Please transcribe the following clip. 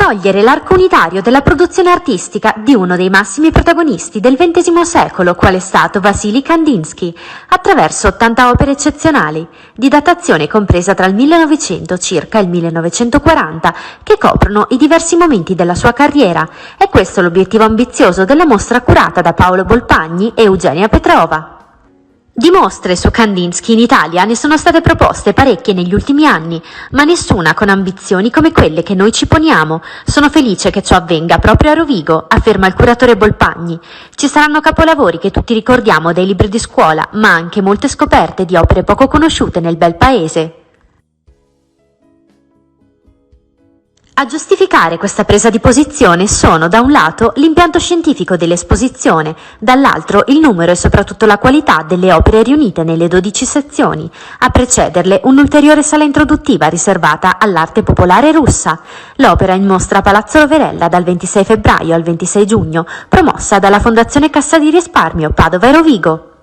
cogliere l'arco unitario della produzione artistica di uno dei massimi protagonisti del XX secolo, qual è stato Vasilij Kandinsky, attraverso 80 opere eccezionali, di datazione compresa tra il 1900 circa e il 1940, che coprono i diversi momenti della sua carriera. È questo l'obiettivo ambizioso della mostra curata da Paolo Bolpagni e Eugenia Petrova. Di mostre su Kandinsky in Italia ne sono state proposte parecchie negli ultimi anni, ma nessuna con ambizioni come quelle che noi ci poniamo. Sono felice che ciò avvenga proprio a Rovigo, afferma il curatore Bolpagni. Ci saranno capolavori che tutti ricordiamo dai libri di scuola, ma anche molte scoperte di opere poco conosciute nel bel paese. A giustificare questa presa di posizione sono, da un lato, l'impianto scientifico dell'esposizione, dall'altro il numero e soprattutto la qualità delle opere riunite nelle 12 sezioni, a precederle un'ulteriore sala introduttiva riservata all'arte popolare russa. L'opera in mostra a Palazzo Roverella dal 26 febbraio al 26 giugno, promossa dalla Fondazione Cassa di Risparmio Padova e Rovigo.